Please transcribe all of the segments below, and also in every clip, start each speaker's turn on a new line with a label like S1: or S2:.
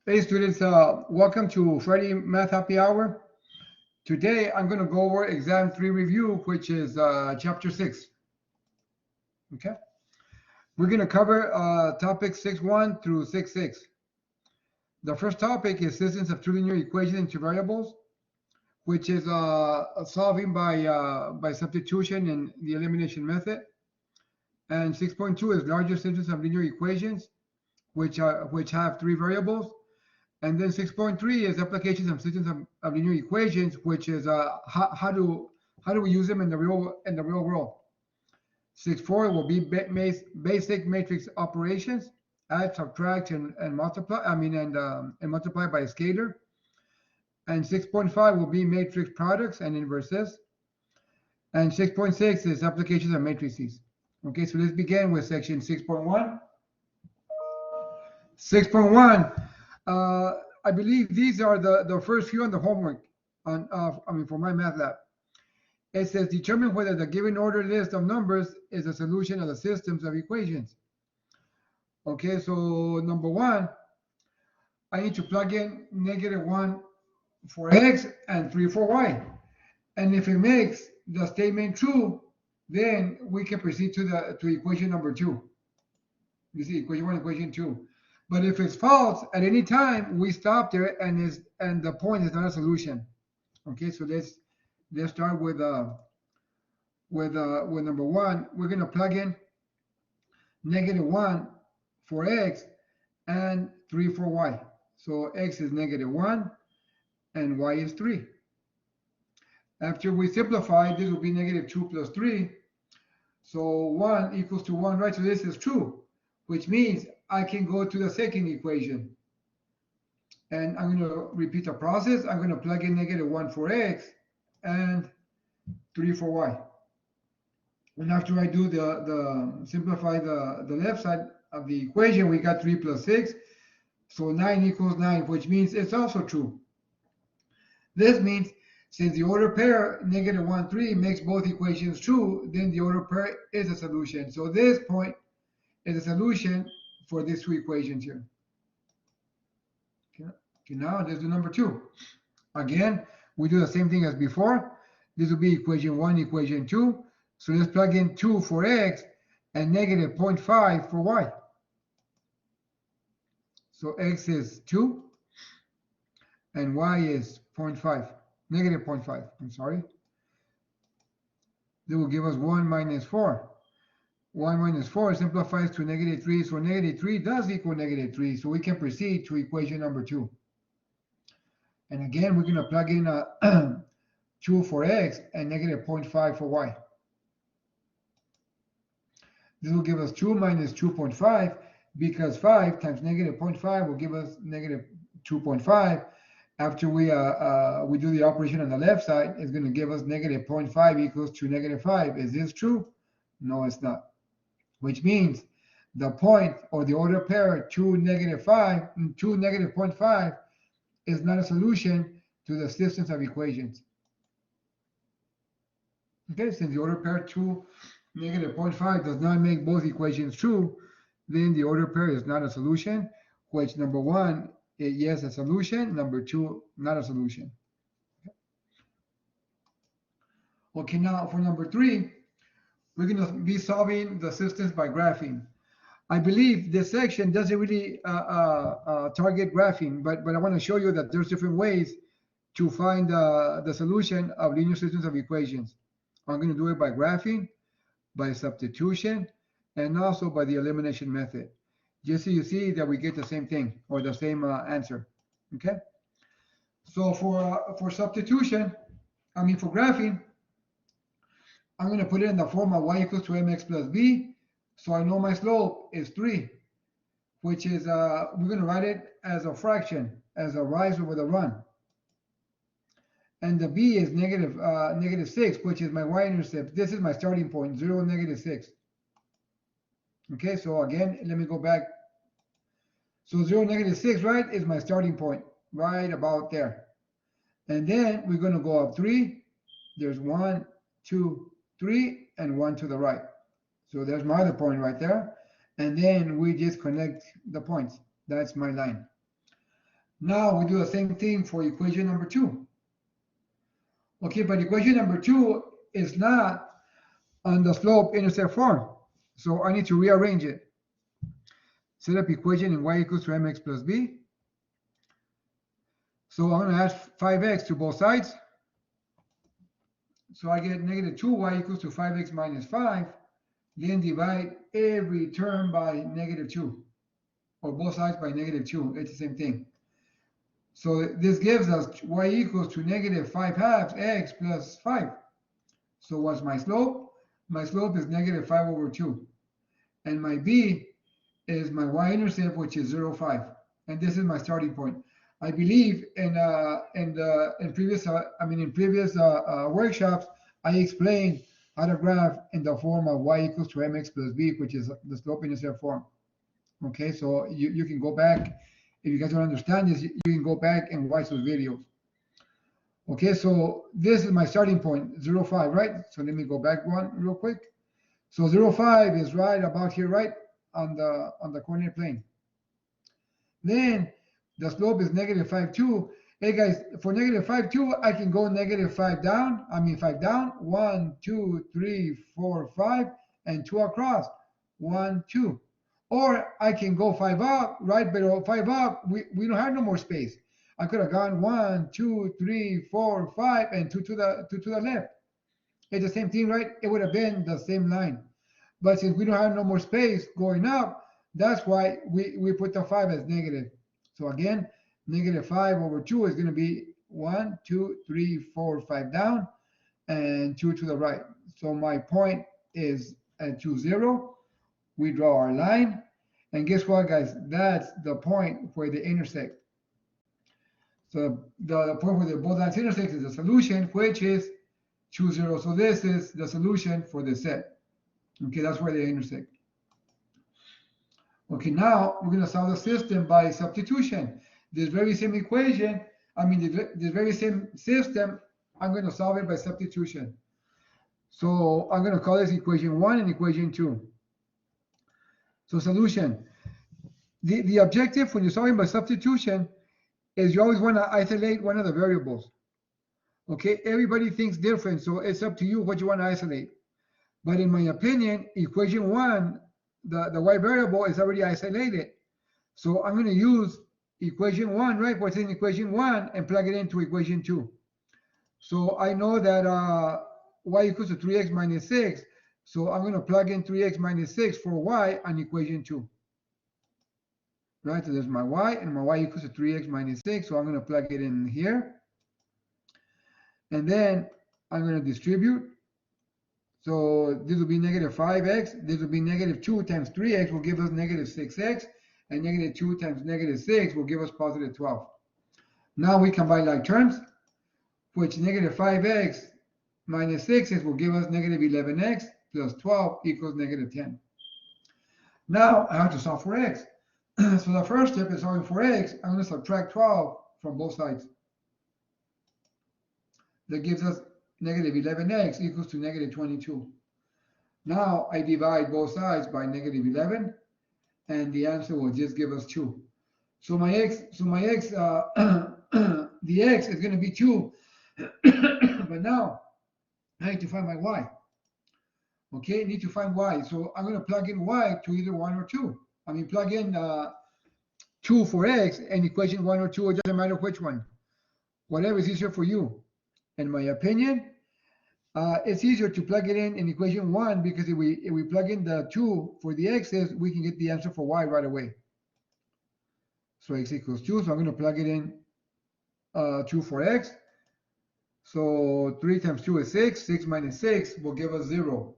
S1: Hey students, welcome to Friday Math Happy Hour. Today I'm going to go over exam 3 review, which is chapter 6. Okay, we're going to cover topics 6.1 through 6.6. The first topic is systems of two linear equations and two variables, which is solving by substitution in the elimination method. And 6.2 is larger systems of linear equations, which have three variables. And then 6.3 is applications of systems of linear equations, which is how do we use them in the real world. 6.4 will be basic matrix operations, add, subtract, and multiply. And multiply by a scalar. And 6.5 will be matrix products and inverses. And 6.6 is applications of matrices. Okay, so let's begin with section 6.1. 6.1. I believe these are the first few on the homework for my math lab. It says determine whether the given ordered list of numbers is a solution of the systems of equations. Okay, so number one, I need to plug in -1 for x and 3 for y. And if it makes the statement true, then we can proceed to equation number 2. You see, equation 1, equation 2. But if it's false at any time, we stop there, and the point is not a solution. Okay, so let's start with number one. We're going to plug in -1 for x and 3 for y. So x is -1 and y is 3. After we simplify, this will be -2 plus 3. So 1 equals to 1, right? So this is true, which means I can go to the second equation. And I'm going to repeat the process. I'm going to plug in -1 for x and 3 for y. And after I do simplify the left side of the equation, we got 3 plus 6. So 9 equals 9, which means it's also true. This means since the order pair -1, 3 makes both equations true, then the order pair is a solution. So this point is a solution for these two equations here. Okay, now let's do number 2. Again, we do the same thing as before. This will be equation 1, equation 2. So let's plug in 2 for x and -0.5 for y. So x is 2 and y is 0.5, -0.5, I'm sorry. That will give us 1 minus 4. 1 minus 4 simplifies to -3, so -3 does equal -3, so we can proceed to equation number 2. And again, we're going to plug in 2 for x and -0.5 for y. This will give us 2 minus 2.5, because 5 times -0.5 will give us -2.5. After we do the operation on the left side, it's going to give us -0.5 equals to -5. Is this true? No, it's not. Which means the point or the order pair 2, -5, and 2, -0.5 is not a solution to the systems of equations. Okay, since the order pair 2, -0.5 does not make both equations true, then the order pair is not a solution, which number 1, yes, a solution, number 2, not a solution. Okay, now for number 3, we're going to be solving the systems by graphing. I believe this section doesn't really target graphing, but I want to show you that there's different ways to find the solution of linear systems of equations. I'm going to do it by graphing, by substitution, and also by the elimination method. Just so you see that we get the same thing or the same answer. Okay. So for substitution, for graphing, I'm going to put it in the form of y equals to mx plus b. So I know my slope is 3, which is, we're going to write it as a fraction, as a rise over the run. And the b is -6, which is my y-intercept. This is my starting point, 0, -6. Okay, so again, let me go back. So 0, -6, right, is my starting point, right about there. And then we're going to go up 3. There's 1, 2, 3, and 1 to the right. So there's my other point right there. And then we just connect the points. That's my line. Now we do the same thing for equation number 2. Okay, but equation number 2 is not on the slope-intercept form. So I need to rearrange it. Set up equation in y equals to mx plus b. So I'm going to add 5x to both sides. So I get negative 2y equals to 5x minus 5. Then divide every term by negative 2. Or both sides by negative 2. It's the same thing. So this gives us y equals to negative 5 halves x plus 5. So what's my slope? My slope is negative 5 over 2. And my b is my y-intercept, which is 0, 5. And this is my starting point. I believe in previous workshops, I explained how to graph in the form of y equals to mx plus b, which is the slope-intercept form. Okay, so you can go back. If you guys don't understand this, you can go back and watch those videos. Okay, so this is my starting point, 0, 5, right? So let me go back one real quick. So 0, 5 is right about here, right? On the coordinate plane. Then the slope is negative 5, 2. Hey guys, for negative 5, 2, I can go negative 5 down. 5 down. 1, 2, 3, 4, 5, and 2 across. 1, 2. Or I can go 5 up, right? But 5 up, we don't have no more space. I could have gone 1, 2, 3, 4, 5, and 2 to the left. It's the same thing, right? It would have been the same line. But since we don't have no more space going up, that's why we put the 5 as negative. So again, negative 5 over 2 is going to be 1, 2, 3, 4, 5 down, and 2 to the right. So my point is at 2, 0. We draw our line. And guess what, guys? That's the point where they intersect. So the point where both lines intersect is the solution, which is 2, 0. So this is the solution for this set. Okay, that's where they intersect. Okay, now we're going to solve the system by substitution. This very same equation, this very same system, I'm going to solve it by substitution. So I'm going to call this equation 1 and equation 2. So solution. The objective when you're solving by substitution is you always want to isolate one of the variables. Okay, everybody thinks different, so it's up to you what you want to isolate. But in my opinion, equation 1, the y variable is already isolated. So I'm going to use equation 1, right? What's in equation 1 and plug it into equation 2. So I know that y equals to 3x minus 6. So I'm going to plug in 3x minus 6 for y on equation 2. Right, so there's my y, and my y equals to 3x minus 6. So I'm going to plug it in here. And then I'm going to distribute. So this will be negative 5x. This will be negative 2 times 3x will give us negative 6x. And negative 2 times negative 6 will give us positive 12. Now we combine like terms, which negative 5x minus 6x will give us negative 11x plus 12 equals negative 10. Now I have to solve for x. So the first step is solving for x. I'm going to subtract 12 from both sides. That gives us negative 11x equals to negative 22. Now I divide both sides by negative 11, and the answer will just give us 2. So my x, the x is going to be 2, but now I need to find my y. Okay, need to find y. So I'm going to plug in y to either 1 or 2. Plug in 2 for x and equation 1 or 2, it doesn't matter which one. Whatever is easier for you. In my opinion, it's easier to plug it in equation 1 because if we plug in the 2 for the x's, we can get the answer for y right away. So x equals 2, so I'm going to plug it in 2 for x. So 3 times 2 is 6. 6 minus 6 will give us 0.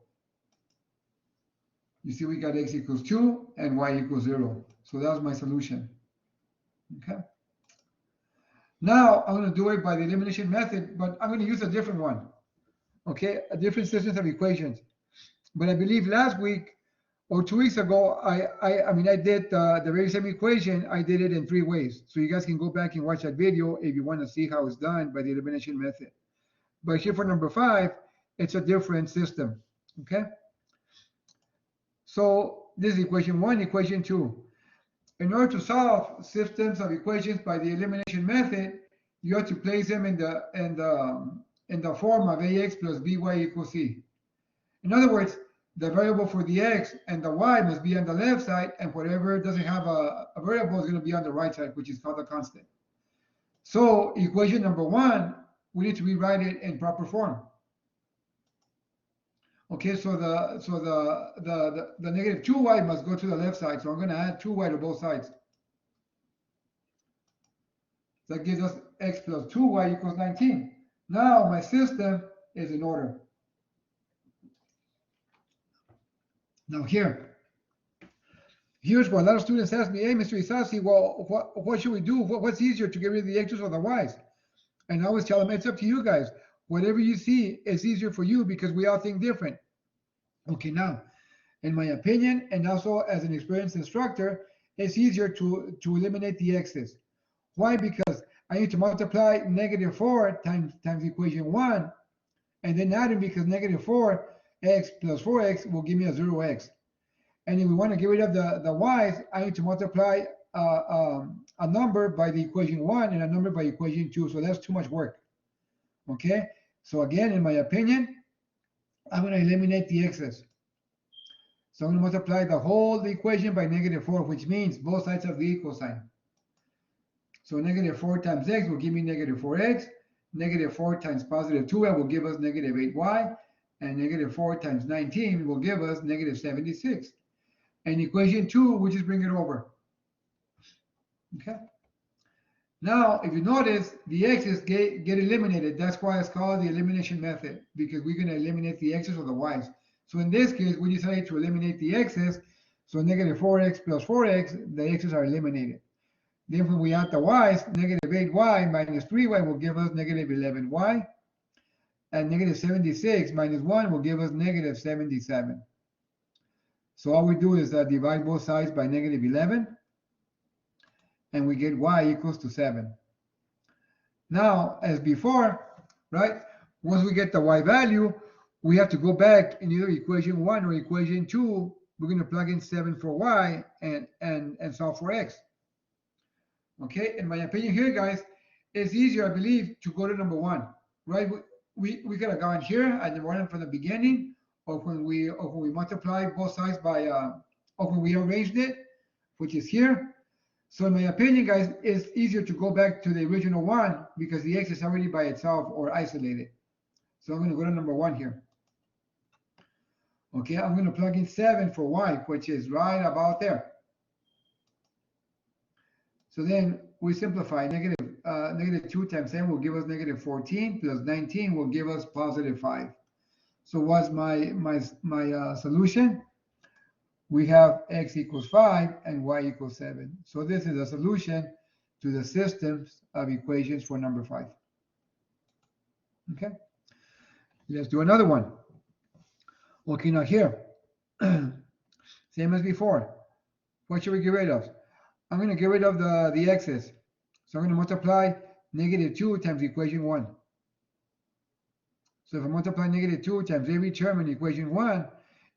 S1: You see we got x equals 2 and y equals 0. So that's my solution. Okay. Now I'm going to do it by the elimination method, but I'm going to use a different one. Okay, a different system of equations. But I believe last week or 2 weeks ago, I did the very same equation. I did it in 3 ways. So you guys can go back and watch that video if you want to see how it's done by the elimination method. But here for number 5, it's a different system. Okay. So this is equation 1, equation 2. In order to solve systems of equations by the elimination method, you have to place them in the form of ax plus by equals c. In other words, the variable for the x and the y must be on the left side, and whatever doesn't have a variable is going to be on the right side, which is called a constant. So equation number one, we need to rewrite it in proper form. Okay, so the negative 2y must go to the left side. So I'm going to add 2y to both sides. That gives us x plus 2y equals 19. Now my system is in order. Now here's what a lot of students ask me, hey, Mr. Isasi, well, what should we do? What's easier to get rid of the x's or the y's? And I always tell them, it's up to you guys. Whatever you see is easier for you because we all think different. Okay, now, in my opinion, and also as an experienced instructor, it's easier to eliminate the x's. Why? Because I need to multiply negative 4 times equation 1, and then add it because negative 4x plus 4x will give me a 0x. And if we want to get rid of the y's, I need to multiply a number by the equation 1 and a number by equation 2. So that's too much work. Okay? So again, in my opinion, I'm going to eliminate the x's. So I'm going to multiply the whole equation by negative 4, which means both sides of the equal sign. So negative 4 times x will give me negative 4x. Negative 4 times positive 2y will give us negative 8y. And negative 4 times 19 will give us negative 76. And equation 2, we just bring it over. Okay. Now, if you notice, the x's get eliminated. That's why it's called the elimination method, because we're going to eliminate the x's or the y's. So in this case, we decided to eliminate the x's. So negative 4x plus 4x, the x's are eliminated. Then when we add the y's, negative 8y minus 3y will give us negative 11y. And negative 76 minus 1 will give us negative 77. So all we do is divide both sides by negative 11. And we get y equals to 7. Now, as before, right, once we get the y value, we have to go back in either equation 1 or equation 2. We're going to plug in 7 for y and solve for x. Okay, in my opinion here, guys, it's easier, I believe, to go to number 1, right? We could have gone here and run it from the beginning, or when we multiply both sides by, or when we arranged it, which is here. So in my opinion, guys, it's easier to go back to the original 1 because the x is already by itself or isolated. So I'm going to go to number 1 here. Okay, I'm going to plug in 7 for y, which is right about there. So then we simplify. Negative 2 times 7 will give us negative 14, plus 19 will give us positive 5. So what's my solution? We have x equals 5 and y equals 7. So this is a solution to the systems of equations for number 5. Okay, let's do another one. Okay, now here, same as before. What should we get rid of? I'm going to get rid of the x's. So I'm going to multiply negative 2 times equation 1. So if I multiply negative 2 times every term in equation 1,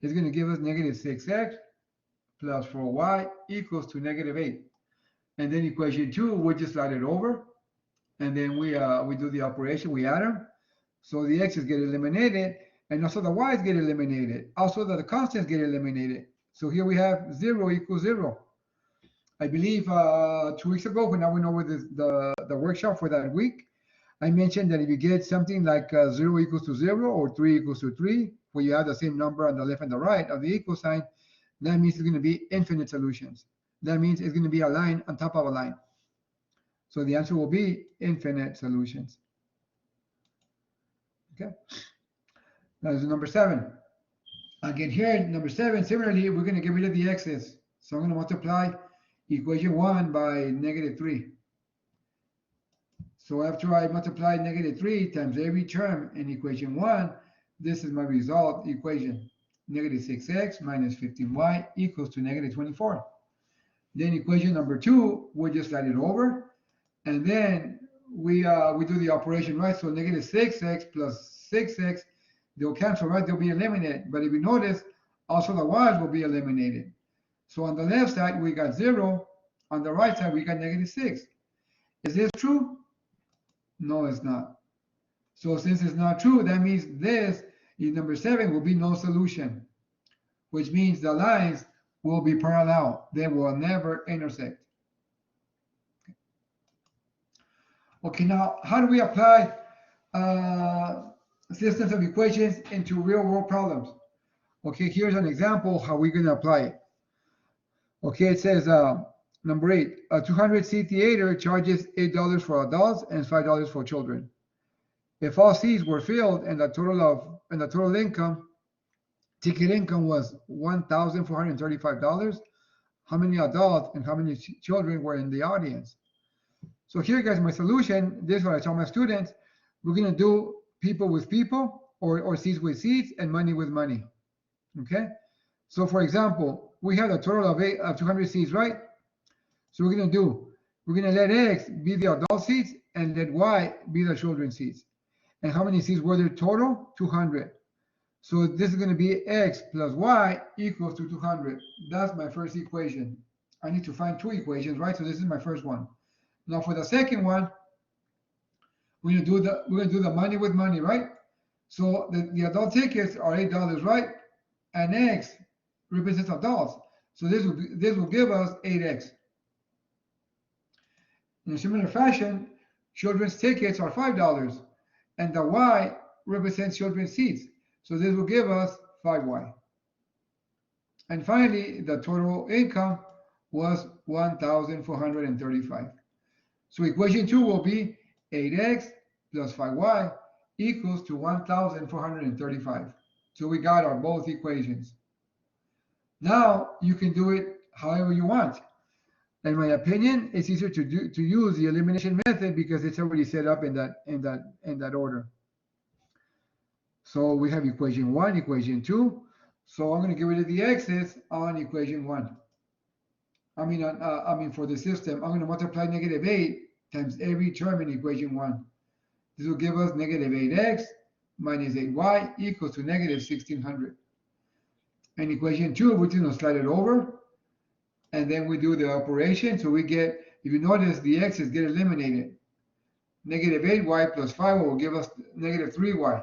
S1: it's going to give us negative 6x plus 4y equals to negative 8. And then equation 2, we just slide it over. And then we do the operation, we add them. So the x's get eliminated, and also the y's get eliminated. Also the constants get eliminated. So here we have 0 equals 0. I believe 2 weeks ago when I went over the workshop for that week, I mentioned that if you get something like 0 equals to 0 or 3 equals to 3, where you have the same number on the left and the right of the equal sign, that means it's going to be infinite solutions. That means it's going to be a line on top of a line. So the answer will be infinite solutions. Okay. Now this is number 7. Again here, number 7, similarly, we're going to get rid of the x's. So I'm going to multiply equation 1 by negative 3. So after I multiply negative 3 times every term in equation 1, this is my result equation. Negative 6x minus 15y equals to negative 24. Then equation number 2, we just slide it over. And then we do the operation, right? So negative 6x plus 6x, they'll cancel, right? They'll be eliminated. But if you notice, also the y's will be eliminated. So on the left side, we got 0. On the right side, we got negative 6. Is this true? No, it's not. So since it's not true, that means this, in number 7, will be no solution, which means the lines will be parallel. They will never intersect. Okay, now how do we apply systems of equations into real-world problems? Okay, here's an example how we're going to apply it. Okay, it says number 8, a 200-seat theater charges $8 for adults and $5 for children. If all seats were filled and the total income, ticket income was $1,435, how many adults and how many children were in the audience? So here, guys, my solution, this is what I tell my students, we're going to do people with people or seats with seats and money with money. Okay? So for example, we have a total of 200 seats, right? So we're going to let X be the adult seats and let Y be the children's seats. And how many seats were there total? 200. So this is going to be X plus Y equals to 200. That's my first equation. I need to find 2 equations, right? So this is my first one. Now for the second one, we're going to do the money with money, right? So the adult tickets are $8, right? And X represents adults. So this will give us 8X. In a similar fashion, children's tickets are $5, and the Y represents children's seats. So this will give us 5Y. And finally, the total income was 1,435. So equation 2 will be 8X plus 5Y equals to 1,435. So we got our both equations. Now you can do it however you want. In my opinion, it's easier to use the elimination method because it's already set up in that order. So we have equation 1, equation 2. So I'm going to get rid of the x's on equation 1. I mean for the system, I'm going to multiply negative 8 times every term in equation 1. This will give us negative 8x minus 8y equals to negative 1600. And equation 2, we're going to slide it over. And then we do the operation. So we get, if you notice, the x's get eliminated. Negative 8y plus 5 will give us negative 3y.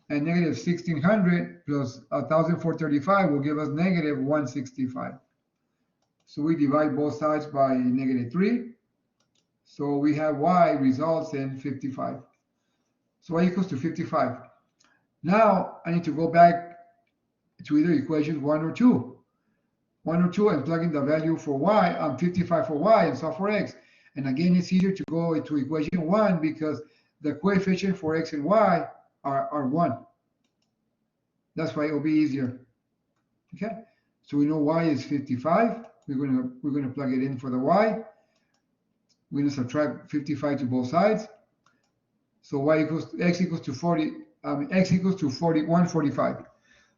S1: And negative 1600 plus 1435 will give us negative 165. So we divide both sides by negative 3. So we have y results in 55. So y equals to 55. Now I need to go back to either equations 1 or 2. 1 or 2 and plug in the value for y, 55 for y and solve for x. And again, it's easier to go to equation 1 because the coefficient for x and y are 1. That's why it will be easier. Okay, so we know y is 55. We're going to plug it in for the y. We're going to subtract 55 to both sides. So x equals to 145.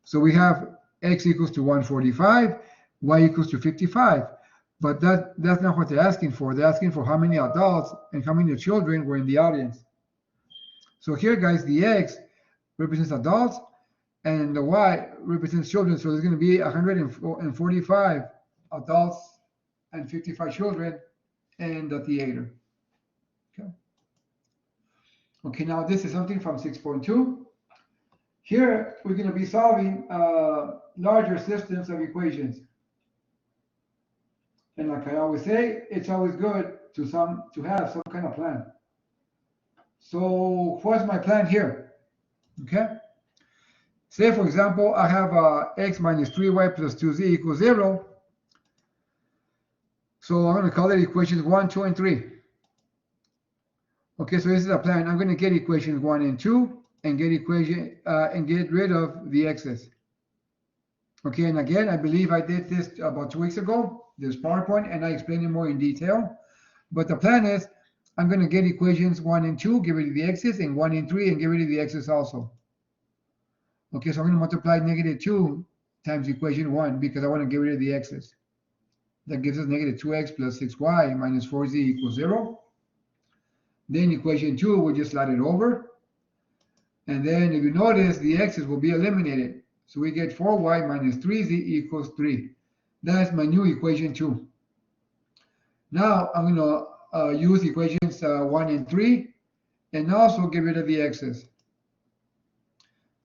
S1: So we have x equals to 145, y equals to 55. But that's not what they're asking for. They're asking for how many adults and how many children were in the audience. So here, guys, the x represents adults and the y represents children. So there's going to be 145 adults and 55 children in the theater. Okay, now this is something from 6.2. Here we're going to be solving larger systems of equations. And like I always say, it's always good to have some kind of plan. So what's my plan here? Okay. Say, for example, I have x minus 3y plus 2z equals 0. So I'm going to call it equations 1, 2, and 3. Okay, so this is a plan. I'm going to get equations 1 and 2 and get rid of the x's. Okay, and again, I believe I did this about 2 weeks ago, this PowerPoint, and I explained it more in detail. But the plan is I'm going to get equations 1 and 2, get rid of the x's, and 1 and 3, and get rid of the x's also. Okay, so I'm going to multiply negative 2 times equation 1 because I want to get rid of the x's. That gives us negative 2x plus 6y minus 4z equals 0. Then equation 2, we'll just slide it over. And then if you notice, the x's will be eliminated. So we get 4y minus 3z equals 3. That's my new equation 2. Now I'm going to use equations 1 and 3 and also get rid of the x's.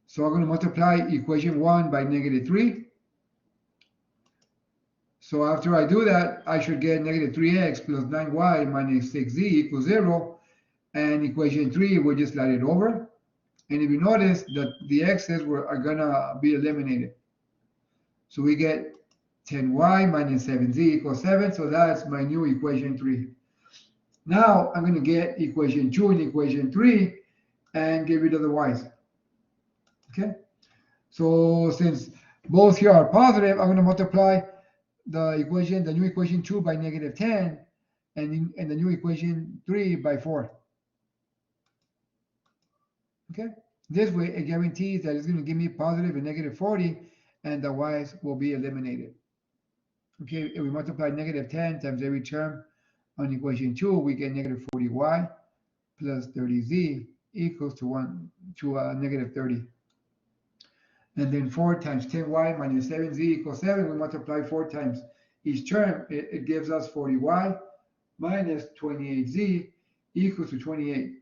S1: So I'm going to multiply equation 1 by negative 3. So after I do that, I should get negative 3x plus 9y minus 6z equals 0. And equation 3, we'll just slide it over. And if you notice that the x's are going to be eliminated. So we get 10y minus 7z equals 7. So that's my new equation 3. Now I'm going to get equation 2 and equation 3 and get rid of the y's. Okay. So since both here are positive, I'm going to multiply the new equation 2 by negative 10 and the new equation 3 by 4. Okay. This way it guarantees that it's going to give me positive and negative 40 and the y's will be eliminated. Okay, if we multiply negative 10 times every term on equation 2, we get negative 40y plus 30z equals to negative 30. And then 4 times 10y minus 7z equals 7. We multiply 4 times each term. It gives us 40y minus 28z equals to 28.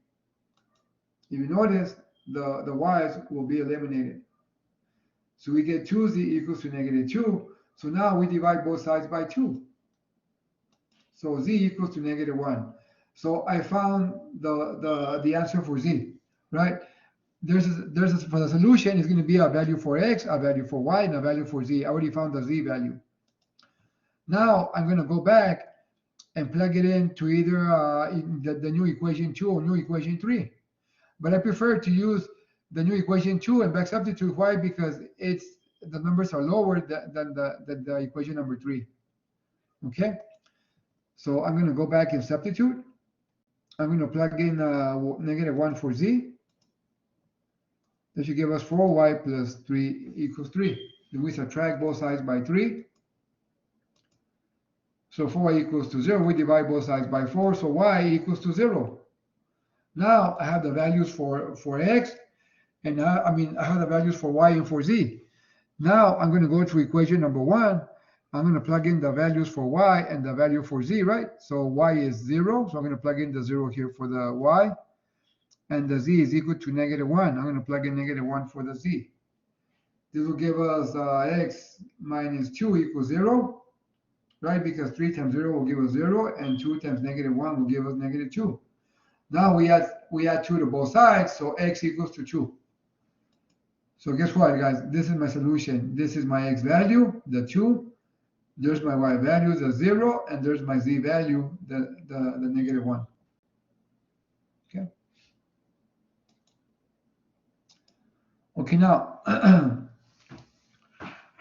S1: If you notice, the y's will be eliminated. So we get 2z equals to negative 2. So now we divide both sides by 2. So z equals to negative 1. So I found the answer for z, right? For the solution, it's going to be a value for x, a value for y, and a value for z. I already found the z value. Now I'm going to go back and plug it into either the new equation 2 or new equation 3. But I prefer to use the new equation 2 and back substitute. Why? Because the numbers are lower than the equation number 3. Okay? So I'm going to go back and substitute. I'm going to plug in negative 1 for z. That should give us 4y plus 3 equals 3. Then we subtract both sides by 3. So 4y equals to 0. We divide both sides by 4. So y equals to 0. Now I have the values for x, and I have the values for y and for z. Now I'm going to go to equation number 1. I'm going to plug in the values for y and the value for z, right? So y is 0. So I'm going to plug in the 0 here for the y. And the z is equal to negative 1. I'm going to plug in negative 1 for the z. This will give us x minus 2 equals 0, right? Because 3 times 0 will give us 0, and 2 times negative 1 will give us negative 2. Now we add 2 to both sides, so x equals to 2. So guess what, guys? This is my solution. This is my x value, the 2. There's my y value, the 0, and there's my z value, the negative 1. Okay. Okay, now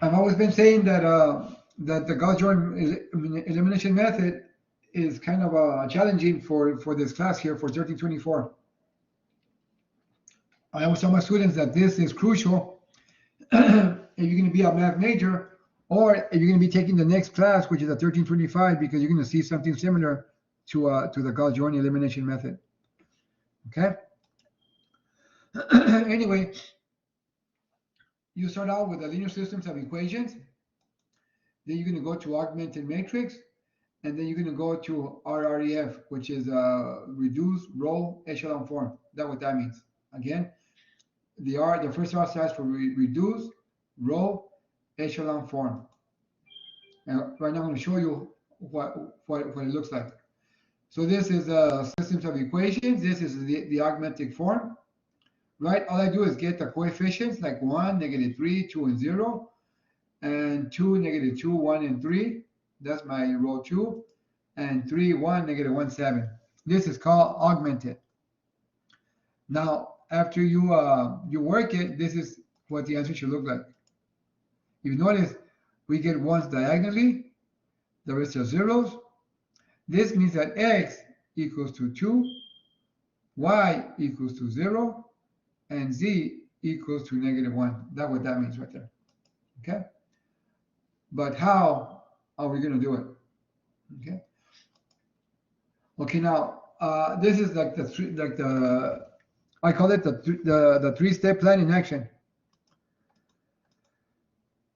S1: I've always been saying that that the Gauss-Jordan elimination method is kind of challenging for this class here for 1324. I always tell my students that this is crucial if you're going to be a math major, or if you're going to be taking the next class, which is a 1325, because you're going to see something similar to the Gauss-Jordan elimination method. Okay. Anyway, you start out with the linear systems of equations. Then you're going to go to augmented matrix, and then you're going to go to RREF, which is reduced row echelon form. That's what that means. Again, the first R stands for reduced row echelon form. And right now I'm going to show you what it looks like. So this is systems of equations. This is the augmented form, right? All I do is get the coefficients like 1, negative 3, 2, and 0, and 2, negative 2, 1, and 3. That's my row 2, and 3, 1, negative 1, 7. This is called augmented. Now, after you work it, this is what the answer should look like. If you notice, we get ones diagonally, the rest are zeros. This means that x equals to 2, y equals to 0, and z equals to negative 1. That's what that means right there. Okay? But how are we going to do it? Okay. Okay. Now this is like I call it the three-step plan in action.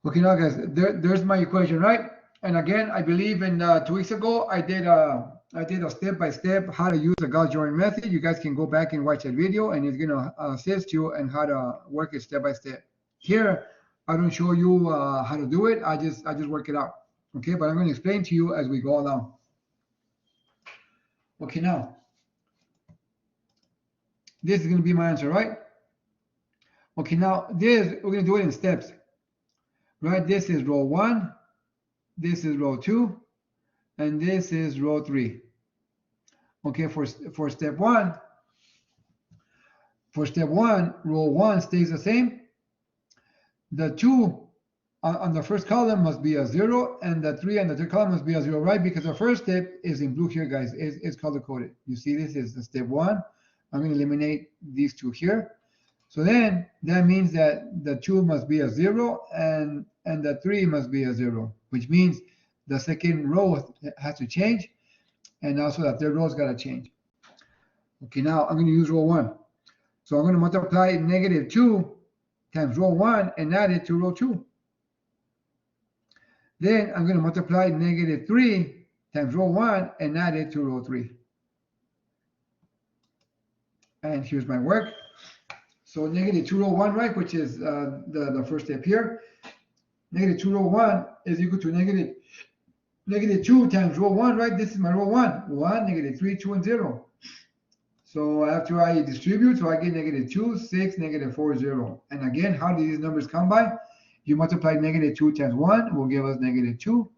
S1: Okay, now guys, there's my equation, right? And again, I believe in 2 weeks ago, I did a step-by-step how to use the Gauss joint method. You guys can go back and watch that video, and it's gonna assist you in how to work it step by step. Here, I don't show you how to do it. I just work it out. Okay, but I'm going to explain to you as we go along. Okay, now this is going to be my answer, right? Okay, now this we're going to do it in steps, right? This is row 1, this is row 2, and this is row 3. Okay, for step 1, row 1 stays the same. The 2 on the first column must be a 0, and the 3 on the third column must be a 0, right? Because the first step is in blue here, guys. It's color coded. You see, this is the step 1. I'm going to eliminate these 2 here. So then that means that the 2 must be a 0, and the 3 must be a 0, which means the second row has to change, and also the third row's got to change. Okay, now I'm going to use row 1. So I'm going to multiply -2 times row 1 and add it to row 2. Then I'm going to multiply -3 times row 1 and add it to row 3. And here's my work. So -2 row 1, right, which is the first step here. -2 row 1 is equal to -2 times row 1, right? This is my row 1. 1, -3, 2, and 0. So after I distribute, so I get -2, 6, -4, 0. And again, how do these numbers come by? You multiply -2 times 1 will give us -2.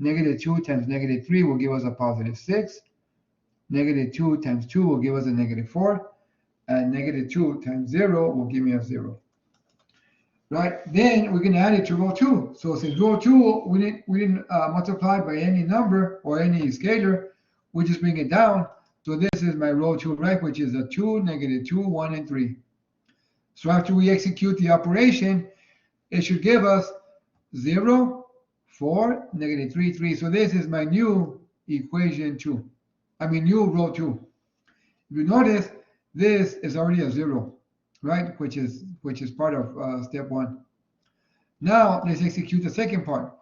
S1: -2 times -3 will give us a +6. -2 times 2 will give us a -4. And -2 times 0 will give me a 0. Right? Then we're going to add it to row 2. So since row 2, we didn't multiply by any number or any scalar, we just bring it down. So this is my row 2, right, which is a 2, -2, 1, and 3. So after we execute the operation, it should give us 0, 4, -3, 3. So this is my new equation 2. New row 2. If you notice, this is already a 0, right, which is part of step 1. Now let's execute the second part.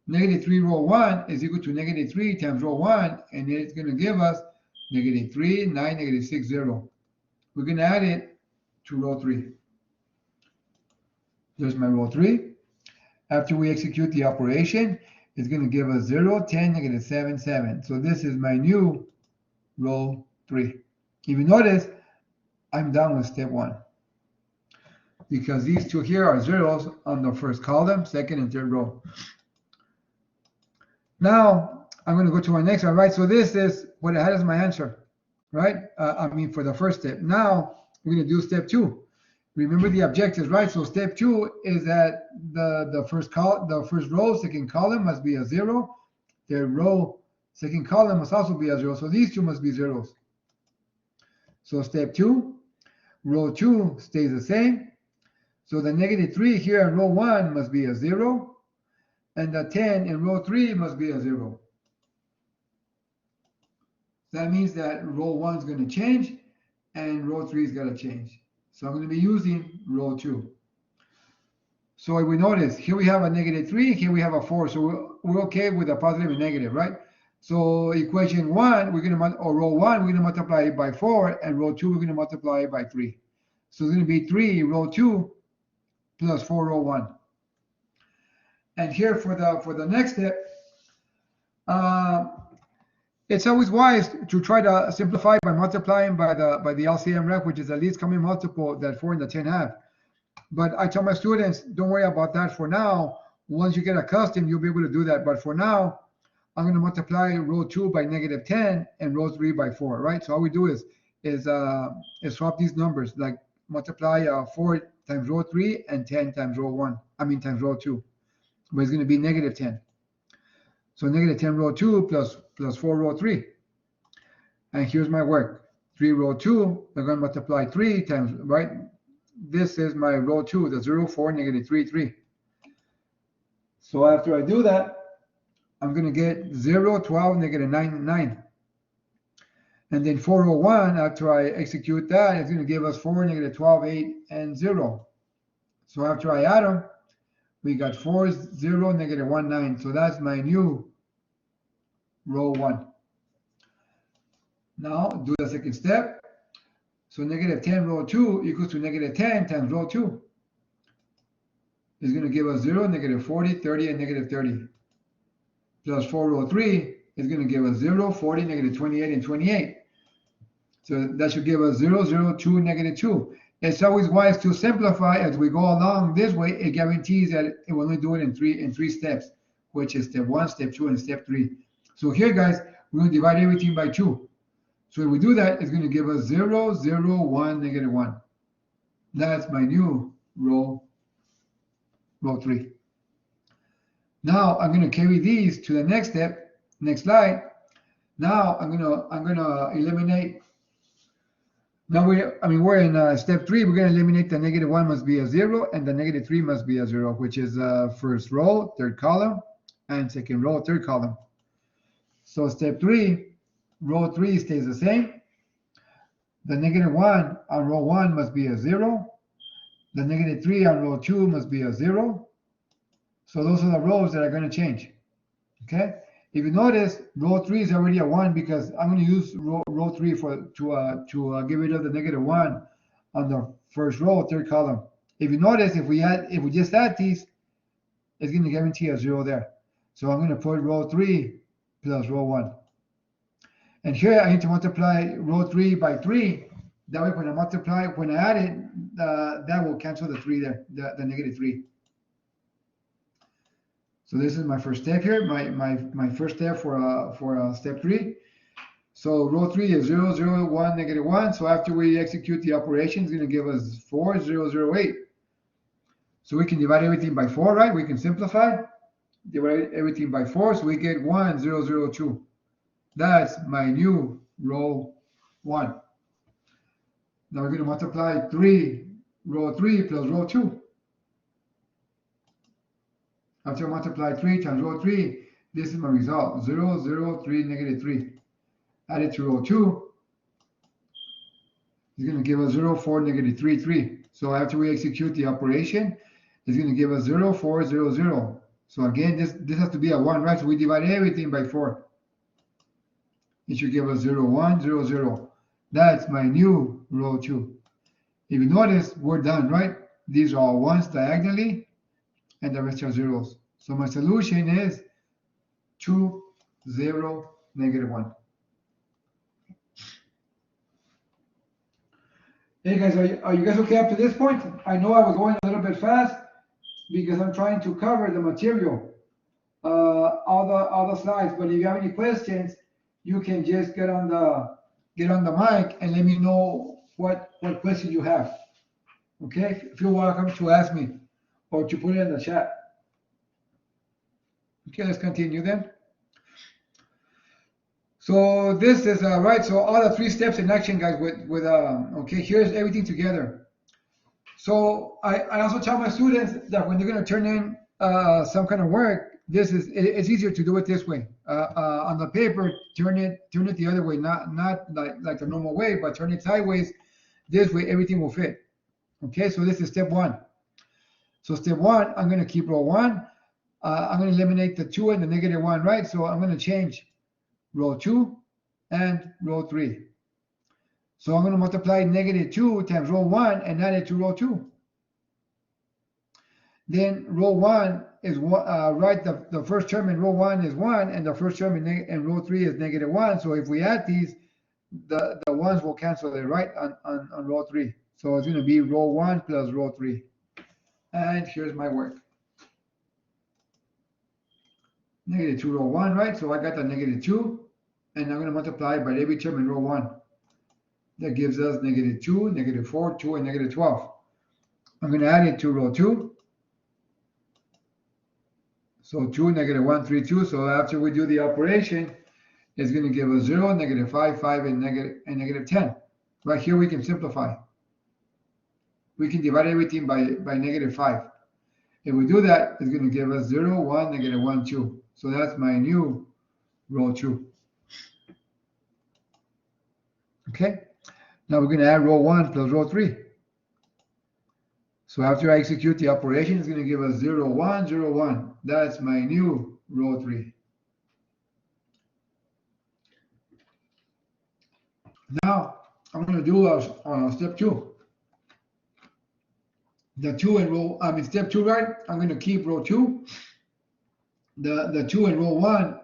S1: -3 row 1 is equal to -3 times row 1, and it's going to give us -3, 9, -6, 0. We're going to add it to row 3. There's my row 3. After we execute the operation, it's going to give us 0, 10, -7, 7. So this is my new row 3. If you notice, I'm done with step 1. Because these 2 here are zeros on the first column, second and third row. Now, I'm going to go to my next one, right? So this is what I had as my answer, right? For the first step. Now, we're going to do step 2. Remember the objectives, right? So step 2 is that the first row, second column must be a 0. Third row, second column must also be a 0. So these 2 must be zeros. So step 2, row 2 stays the same. So the -3 here in row 1 must be a 0. And the 10 in row 3 must be a 0. That means that row 1 is going to change and row 3 is going to change. So I'm going to be using row 2. So we notice here we have a -3, here we have a 4. So we're okay with a positive and negative, right? So equation 1, row 1, we're going to multiply it by 4, and row 2, we're going to multiply it by 3. So it's going to be 3 row 2 plus 4 row 1. And here for the next step, it's always wise to try to simplify by multiplying by the LCM rep, which is the least common multiple that 4 and the 10 have. But I tell my students, don't worry about that for now. Once you get accustomed, you'll be able to do that. But for now, I'm going to multiply row 2 by -10 and row 3 by 4, right? So all we do is swap these numbers, like multiply 4 times row 3 and 10 times row 1. Times row 2. But it's going to be -10. So -10 row 2 plus 4 row 3. And here's my work. 3 row 2, we're going to multiply 3 times, right? This is my row 2, the 0, 4, -3, 3. So after I do that, I'm going to get 0, 12, -9, 9. And then 4 row 1, after I execute that, it's going to give us 4, -12, 8, and 0. So after I add them, we got 4, 0, negative 1, 9. So that's my new row 1. Now do the second step. So negative 10 row 2 equals to negative 10 times row 2. Is going to give us 0, negative 40, 30, and negative 30. Plus 4 row 3 is going to give us 0, 40, negative 28, and 28. So that should give us 0, 0, 2, negative 2. It's always wise to simplify as we go along. This way, it guarantees that it will only do it in three steps, which is step 1, step 2, and step 3. So here, guys, we're going to divide everything by 2. So if we do that, it's going to give us 0, 0, 1, negative 1. That's my new row 3. Now I'm going to carry these to the next step, next slide. Now I'm going to eliminate. Now we're in step 3. We're going to eliminate the negative 1 must be a 0 and the negative 3 must be a 0, which is first row, third column, and second row, third column. So step 3, row 3 stays the same. The negative 1 on row 1 must be a 0. The negative 3 on row 2 must be a 0. So those are the rows that are going to change. Okay. If you notice, row 3 is already a 1 because I'm going to use row 3 to get rid of the negative 1 on the first row, third column. If you notice, if we just add these, it's going to guarantee a 0 there. So I'm going to put row 3 plus row 1. And here I need to multiply row 3 by 3. That way, when I add it, that will cancel the 3 there, the negative 3. So this is my first step here, my first step for step 3. So row 3 is 0, 0, 1, negative 1. So after we execute the operation, it's going to give us 4, 0, 0, 8. So we can divide everything by 4, right? We can simplify, divide everything by 4, so we get 1, 0, 0, 2. That's my new row 1. Now we're going to multiply row 3 plus row 2. After I multiply 3 times row 3, this is my result, 0, 0, 3, negative 3. Add it to row 2, it's going to give us 0, 4, negative 3, 3. So after we execute the operation, it's going to give us 0, 4, 0, 0. So again, this has to be a 1, right? So we divide everything by 4. It should give us 0, 1, 0, 0. That's my new row 2. If you notice, we're done, right? These are all 1s diagonally, and the rest are 0s. So my solution is 2, 0, negative 1. Hey guys, are you guys okay up to this point? I know I was going a little bit fast because I'm trying to cover the material, all the slides. But if you have any questions, you can just get on the mic and let me know what question you have. Okay, feel welcome to ask me or to put it in the chat. Okay, let's continue then. So this is right. So all the 3 steps in action, guys. Okay, here's everything together. So I also tell my students that when they're going to turn in some kind of work, it's easier to do it this way. On the paper, turn it the other way, not like the normal way, but turn it sideways. This way, everything will fit. Okay, so this is step 1. So step 1, I'm going to keep row 1. I'm going to eliminate the 2 and the negative 1, right? So I'm going to change row 2 and row 3. So I'm going to multiply negative 2 times row 1 and add it to row 2. Then row 1 is right. The first term in row 1 is 1, and the first term in row 3 is negative 1. So if we add these, the 1s will cancel it, right, on row 3. So it's going to be row 1 plus row 3. And here's my work. Negative 2 row 1, right? So I got the negative 2, and I'm going to multiply by every term in row 1. That gives us negative 2, negative 4, 2, and negative 12. I'm going to add it to row 2. So 2, negative 1, 3, 2. So after we do the operation, it's going to give us 0, negative 5, 5, and negative 10. Right here we can simplify. We can divide everything by negative 5. If we do that, it's going to give us 0, 1, negative 1, 2. So that's my new row 2. Okay. Now we're going to add row 1 plus row 3. So after I execute the operation, it's going to give us 0, 1, 0, 1. That's my new row 3. Now I'm going to do step 2. The 2 in row, step 2, right? I'm going to keep row 2. The 2 in row 1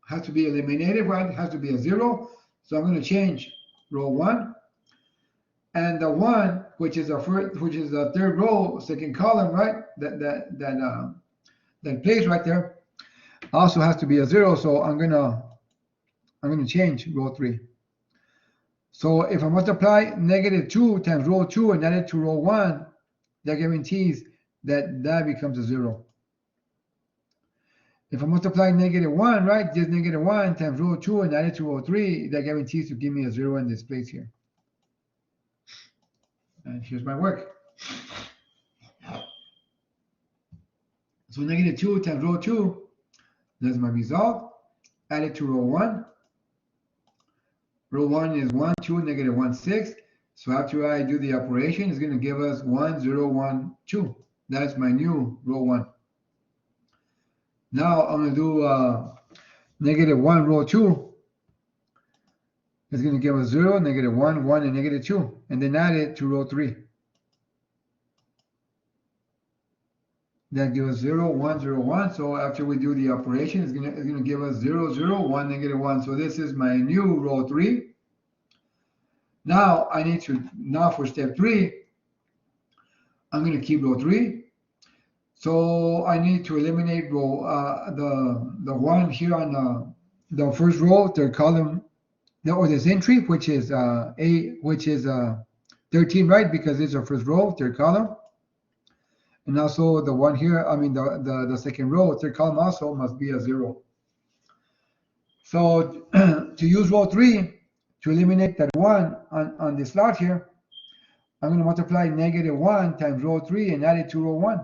S1: has to be eliminated, right? It has to be a 0. So I'm going to change row 1. And the 1, which is the third row, second column, right? That place right there also has to be a 0. So I'm gonna change row 3. So if I multiply -2 times row 2 and add it to row 1, that guarantees that becomes a 0. If I multiply -1, right, just -1 times row 2 and add it to row 3, that guarantees to give me a 0 in this place here. And here's my work. So -2 times row 2, that's my result. Add it to row 1. Row 1 is 1, 2, -1, 6. So after I do the operation, it's going to give us 1, 0, 1, 2. That's my new row 1. Now I'm going to do -1 row 2. It's going to give us 0, -1, 1, and -2. And then add it to row 3. That gives us 0, 1, 0, 1. So after we do the operation, it's going to give us 0, 0, 1, -1. So this is my new row 3. Now for step 3, I'm going to keep row 3. So I need to eliminate row the 1 here on the first row, third column, or this entry, which is 13, right? Because it's our first row, third column. And also the one here, the second row, third column also must be a 0. So to use row 3, to eliminate that 1 on this slot here, I'm going to multiply -1 times row 3 and add it to row 1.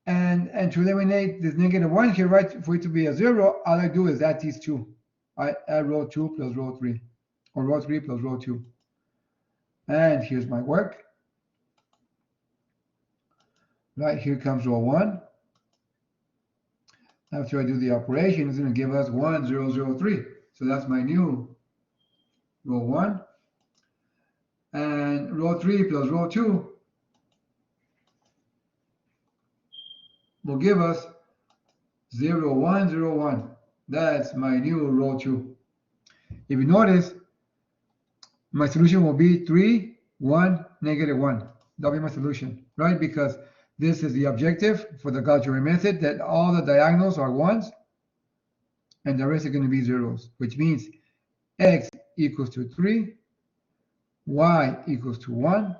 S1: And to eliminate this -1 here, right, for it to be a 0, all I do is add these two. I add row 2 plus row 3, or row 3 plus row 2. And here's my work. Right, here comes row 1. After I do the operation, it's going to give us 1, 0, 0, 3. So that's my new row 1. And row 3 plus row 2 will give us 0, 1, 0, 1. That's my new row 2. If you notice, my solution will be 3, 1, -1. That'll be my solution, right? Because this is the objective for the Gauss-Jordan method, that all the diagonals are 1s and the rest are going to be 0s, which means x equals to 3, y equals to 1,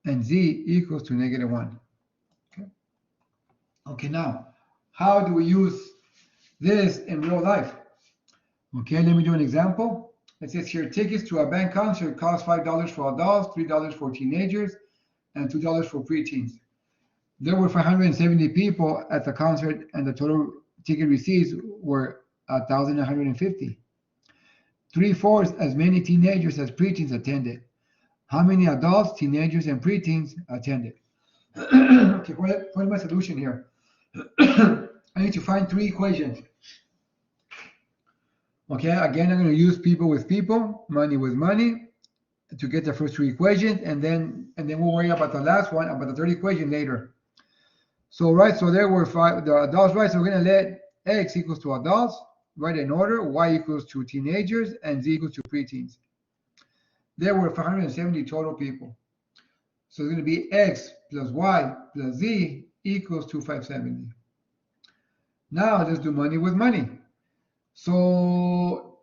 S1: and z equals to -1. Okay, now, how do we use this in real life? Okay, let me do an example. It says here, tickets to a band concert cost $5 for adults, $3 for teenagers, and $2 for preteens. There were 570 people at the concert, and the total ticket receipts were 1,150. 3/4 as many teenagers as preteens attended. How many adults, teenagers, and preteens attended? Okay, what is my solution here? I need to find 3 equations. Okay, again, I'm going to use people with people, money with money, to get the first 2 equations, and then we'll worry about the last one, about the third equation later. So, right, so there were 5, the adults, right? So we're going to let x equals to adults, right, in order, y equals to teenagers, and z equals to preteens. There were 570 total people. So it's going to be x plus y plus z equals to 570. Now let's do money with money. So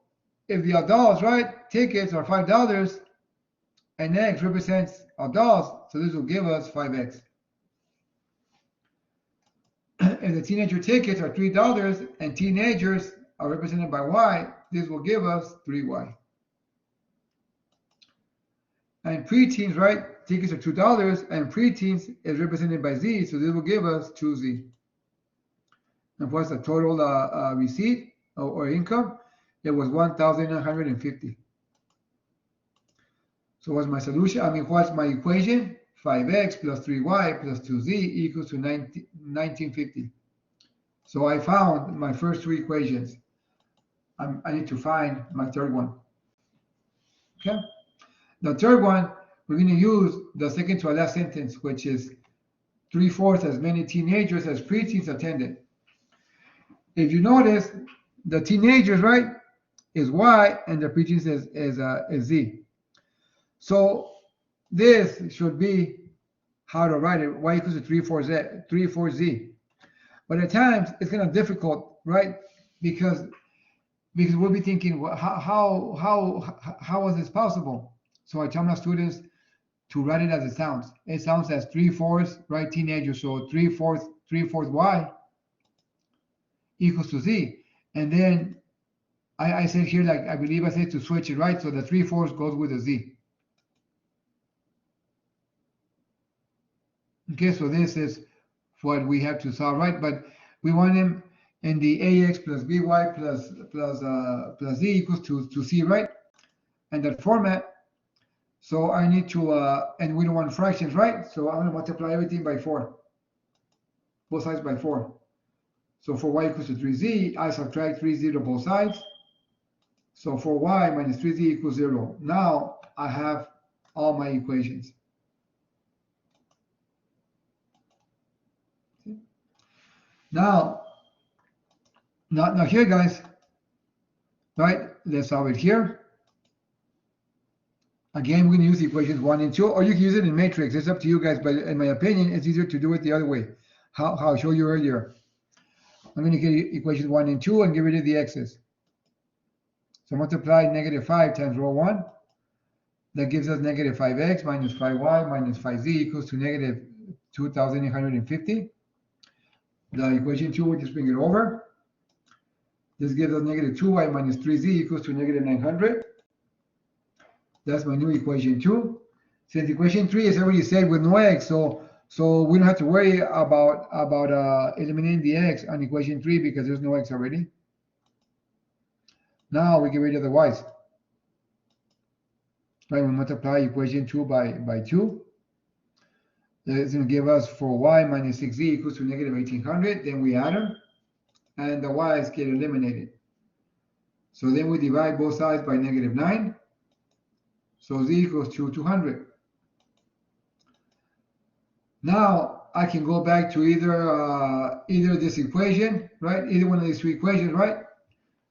S1: if the adults, right, tickets are $5 and x represents adults, so this will give us 5x. If the teenager tickets are $3 and teenagers are represented by y, this will give us 3y. And preteens, right, tickets are $2 and preteens is represented by z, so this will give us 2z. And what's the total receipt or income? It was 1,950. So what's my solution? What's my equation? 5x plus 3y plus 2z equals to 1950. So I found my first two equations. I need to find my third one. Okay. The third one, we're going to use the second to last sentence, which is 3/4 as many teenagers as preteens attended. If you notice, the teenagers, right, is y, and the preteens is z. So this should be how to write it. Y equals to 3/4z. But at times it's kind of difficult, right? Because we'll be thinking, well, how is this possible? So I tell my students to write it as it sounds. It sounds as 3/4, right, teenager. So 3/4 y equals to z. And then I said here, like I believe I said to switch it, right? So the 3/4 goes with the z. Okay, so this is what we have to solve, right? But we want them in the ax plus by plus z equals to c, right? And that format. So I need to, and we don't want fractions, right? So I'm going to multiply everything by 4. Both sides by 4. So for y equals to 3z, I subtract 3z to both sides. So for y minus 3z equals 0. Now I have all my equations. Now here, guys, right? Let's solve it here. Again, we're going to use equations 1 and 2, or you can use it in matrix. It's up to you guys, but in my opinion, it's easier to do it the other way. How I showed you earlier. I'm going to get equations 1 and 2 and get rid of the x's. So multiply -5 times row 1. That gives us -5x minus 5y minus 5z equals to -2,850. The equation 2, we'll just bring it over. This gives us -2y minus 3z equals to -900. That's my new equation 2. Since equation 3 is already set with no x, so we don't have to worry about eliminating the x on equation 3 because there's no x already. Now we get rid of the y's. Right, we multiply equation 2 by 2. That's going to give us for y minus 6z equals to -1800. Then we add them, and the y's get eliminated. So then we divide both sides by -9. So z equals to 200. Now I can go back to either this equation, right? Either one of these two equations, right?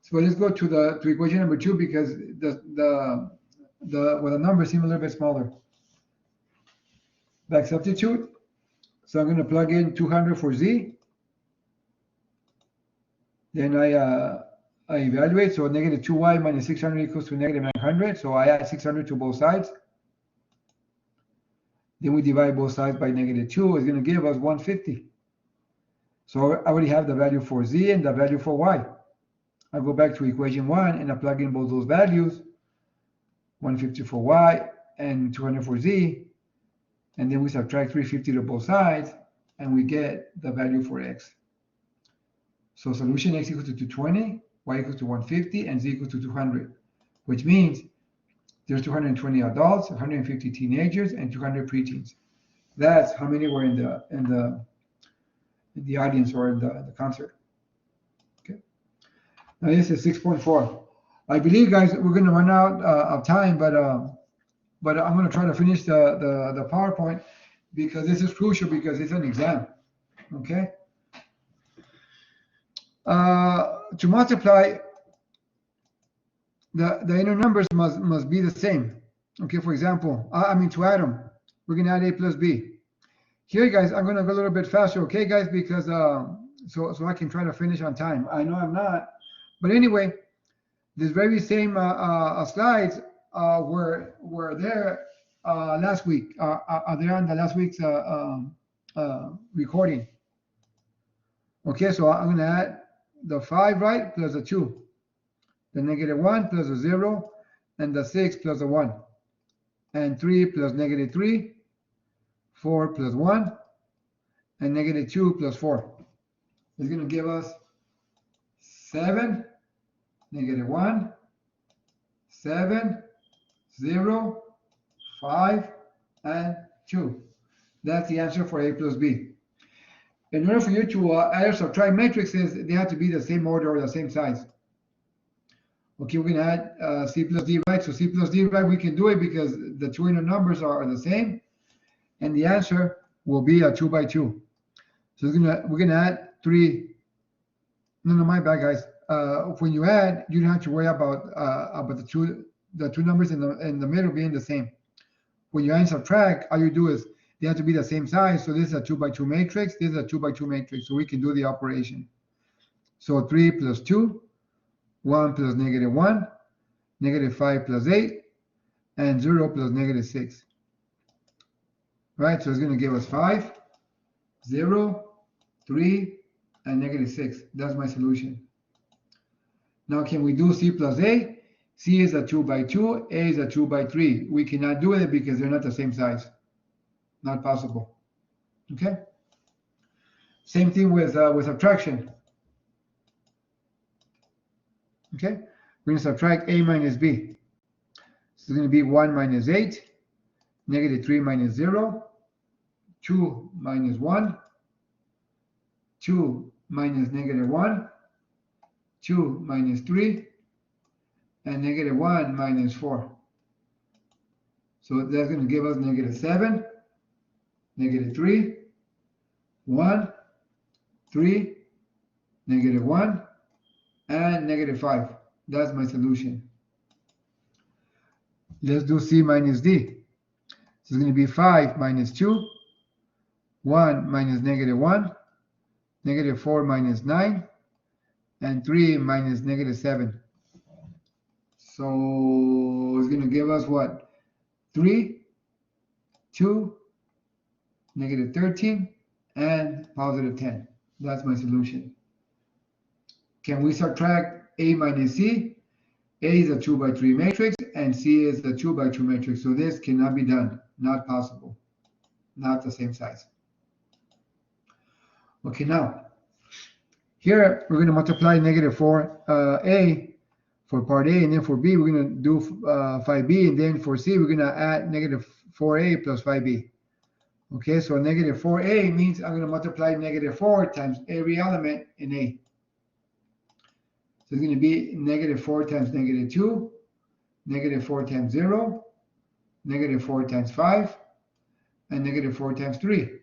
S1: So let's go to equation number 2 because the numbers seem a little bit smaller. Back substitute. So I'm going to plug in 200 for z. Then I evaluate. So -2y minus 600 equals to -900. So I add 600 to both sides. Then we divide both sides by -2. It's going to give us 150. So I already have the value for z and the value for y. I go back to equation 1 and I plug in both those values. 150 for y and 200 for z. And then we subtract 350 to both sides and we get the value for x. So solution x equals to 220, y equals to 150, and z equals to 200, which means there's 220 adults, 150 teenagers, and 200 preteens. That's how many were in the audience or in the concert. Okay. Now this is 6.4. I believe, guys, we're going to run out of time, but I'm going to try to finish the PowerPoint because this is crucial because it's an exam. Okay. To multiply, the inner numbers must be the same. Okay, for example, to add them, we're going to add a plus b. Here, guys, I'm going to go a little bit faster, okay, guys, because so I can try to finish on time. I know I'm not, but anyway, this very same slides were there last week. Are there on the last week's recording? Okay, so I'm going to add the 5, right, plus the 2, the -1 plus the 0, and the 6 plus the 1, and 3 plus -3, 4 plus 1, and -2 plus 4. It's going to give us 7, -1, 7, 0, 5, and 2. That's the answer for A plus B. In order for you to add or subtract matrices, they have to be the same order or the same size. Okay, we're going to add C plus D, right? So C plus D, right, we can do it because the two inner numbers are the same. And the answer will be a 2 by 2. So we're gonna add 3. No, my bad, guys. When you add, you don't have to worry about the two numbers in the middle being the same. When you add and subtract, all you do is they have to be the same size. So this is a 2 by 2 matrix. This is a 2 by 2 matrix. So we can do the operation. So 3 plus 2, 1 plus -1, -5 plus 8, and 0 plus -6. Right? So it's going to give us 5, 0, 3, and -6. That's my solution. Now, can we do C plus A? C is a 2 by 2, A is a 2 by 3. We cannot do it because they're not the same size. Not possible. Okay? Same thing with subtraction. Okay? We're going to subtract A minus B. So it's going to be 1 minus 8, -3 minus 0, 2 minus 1, 2 minus -1, 2 minus 3, and -1 minus 4. So that's going to give us -7, -3, 1, 3, -1, and -5. That's my solution. Let's do C minus D. So it's going to be 5 minus 2, 1 minus -1, -4 minus 9, and 3 minus -7. So it's going to give us what? 3, 2, -13, and +10. That's my solution. Can we subtract A minus C? A is a 2 by 3 matrix, and C is a 2 by 2 matrix. So this cannot be done. Not possible. Not the same size. Okay, now, here we're going to multiply -4A for part A, and then for B, we're going to do 5B, and then for C, we're going to add -4A plus 5B. Okay, so -4A means I'm going to multiply -4 times every element in A. So it's going to be -4 times -2, -4 times 0, -4 times 5, and -4 times 3.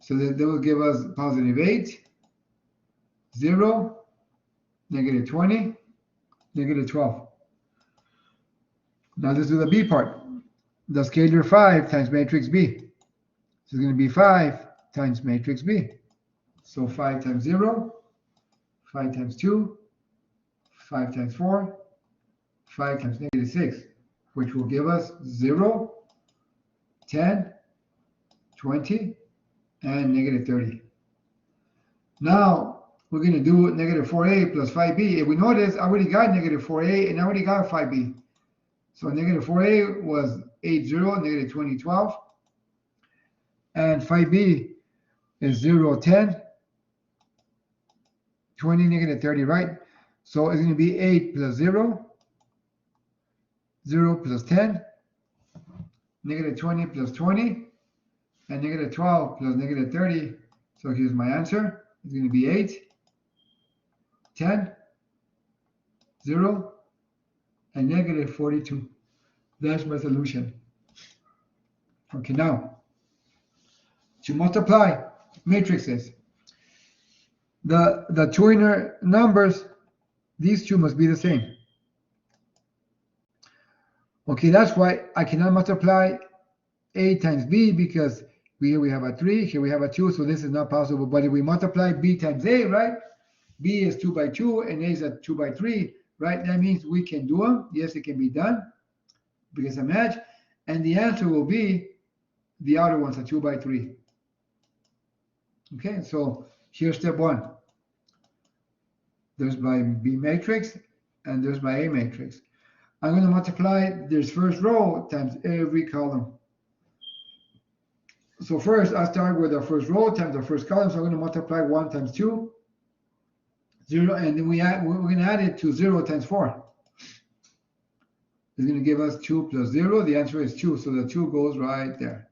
S1: So that will give us +8, 0, -20, -12. Now let's do the B part. The scalar 5 times matrix B. So it's going to be 5 times matrix B. So 5 times 0, 5 times 2, 5 times 4, 5 times -6, which will give us 0, 10, 20, and -30. Now we're going to do -4A plus 5B. If we notice, I already got -4A and I already got 5B. So -4A was 8, 0, -20, 12. And 5B is 0, 10, 20, -30, right? So it's going to be 8 plus 0, 0 plus 10, -20 plus 20, and -12 plus -30. So here's my answer. It's going to be 8, 10, 0, and -42. That's my solution. Okay, now, to multiply matrices, the two inner numbers, these two must be the same. Okay, that's why I cannot multiply A times B, because here we have a 3, here we have a 2, so this is not possible. But if we multiply B times A, right? B is 2 by 2 and A is a 2 by 3, right? That means we can do them. Yes, it can be done because a match. And the answer will be the other one's a 2 by 3. Okay, so here's step 1. There's my B matrix and there's my A matrix. I'm going to multiply this first row times every column. So first, I start with the first row times the first column. So I'm going to multiply 1 times 2, 0, and then we're going to add it to 0 times 4. It's going to give us 2 plus 0. The answer is 2, so the 2 goes right there.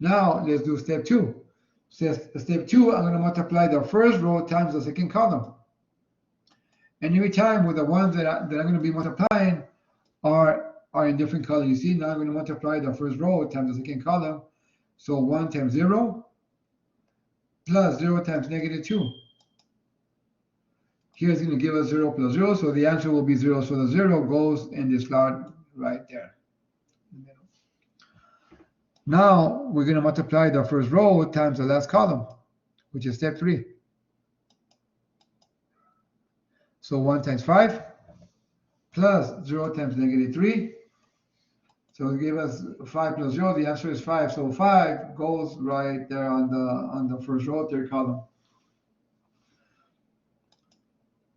S1: Now let's do step 2. Step 2, I'm going to multiply the first row times the second column. And every time with the ones that I'm going to be multiplying are in different colors. You see, now I'm going to multiply the first row times the second column. So 1 times 0 plus 0 times negative 2. Here is going to give us 0 plus 0, so the answer will be 0. So the 0 goes in this slot right there. Now we're going to multiply the first row times the last column, which is step 3. So 1 times 5 plus 0 times negative 3. So it gave us 5 plus 0. The answer is 5. So 5 goes right there on the first row, third column.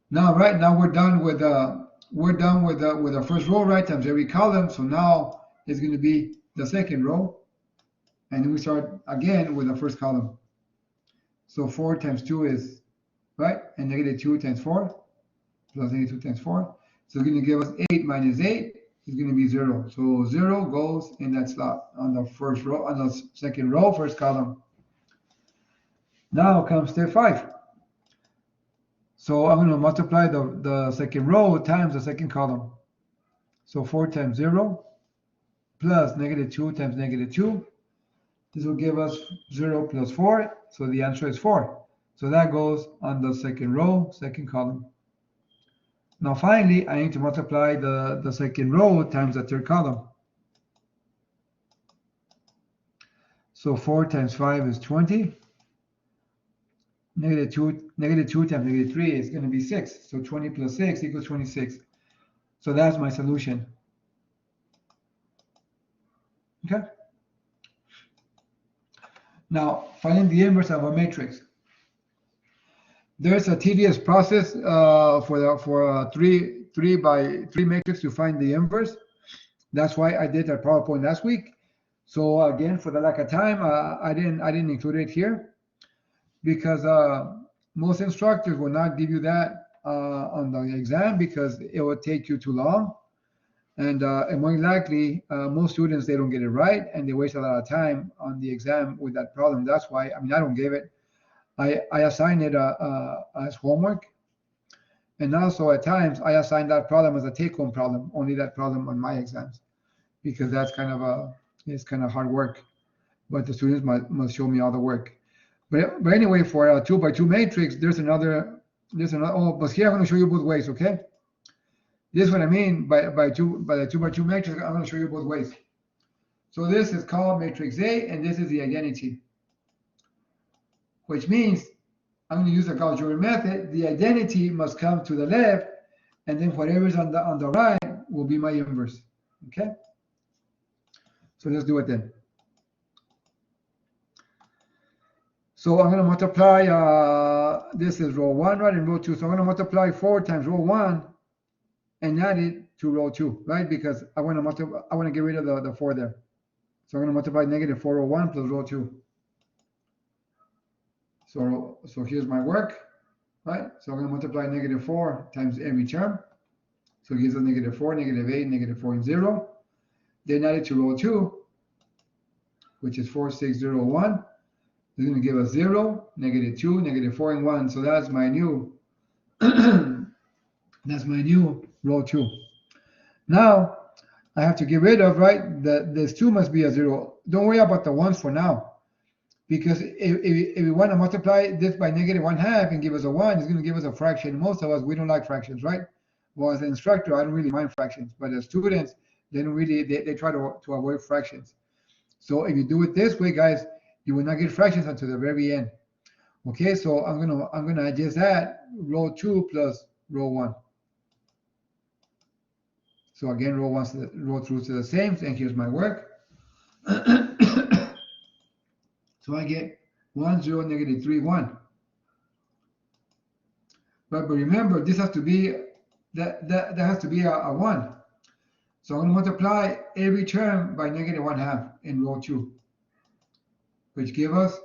S1: Now, right now we're done with the first row, right, times every column. So now it's going to be the second row, and then we start again with the first column. So 4 times 2 is right, and negative 2 times 4 plus negative 2 times 4. So it's going to give us 8 minus 8 is going to be 0. So 0 goes in that slot on the first row, on the second row, first column. Now comes step 5. So I'm going to multiply the second row times the second column. So 4 times 0 plus negative 2 times negative 2. This will give us 0 plus 4. So the answer is 4. So that goes on the second row, second column. Now finally, I need to multiply the second row times the third column. So 4 times 5 is 20. Negative 2 times negative 3 is going to be 6. So 20 plus 6 equals 26. So that's my solution. Okay. Now, finding the inverse of a matrix. There's a tedious process for a 3 by 3 matrix to find the inverse. That's why I did that PowerPoint last week. So again, for the lack of time, I didn't include it here, because most instructors will not give you that on the exam because it will take you too long, and more likely most students, they don't get it right and they waste a lot of time on the exam with that problem. That's why I don't give it. I assign it as homework, and also at times I assign that problem as a take-home problem, only that problem on my exams, because that's kind of hard work, but the students must show me all the work. But anyway, for a 2 by 2 matrix, there's another. Oh, but here I'm going to show you both ways. Okay, this is what I mean by the 2 by 2 matrix. I'm going to show you both ways. So this is called matrix A, and this is the identity, which means I'm going to use the Gauss-Jordan method. The identity must come to the left, and then whatever's on the right will be my inverse. Okay. So let's do it then. So I'm going to multiply, this is row 1, right, and row 2. So I'm going to multiply 4 times row 1 and add it to row 2, right, because I want to get rid of the 4 there. So I'm going to multiply negative 4 row 1 plus row 2. So here's my work, right? So I'm going to multiply negative 4 times every term. So it gives us negative 4, negative 8, negative 4, and 0. Then add it to row 2, which is 4, 6, 0, 1. It's going to give us 0, negative 2, negative 4, and 1. So that's my new that's my new row 2. Now I have to get rid of, right, this 2 must be a 0. Don't worry about the 1s for now, because if we want to multiply this by negative 1/2 and give us a 1, it's going to give us a fraction. Most of us, we don't like fractions, right? Well, as an instructor, I don't really mind fractions, but as students, they don't really, they try to avoid fractions. So if you do it this way, guys, you will not get fractions until the very end. Okay, so I'm gonna adjust that, row 2 plus row 1. So again, row 2 is the same, and here's my work. So I get 1, 0, negative 3, 1. But remember, this has to be that has to be a 1. So I'm going to multiply every term by negative 1/2 in row 2, which give us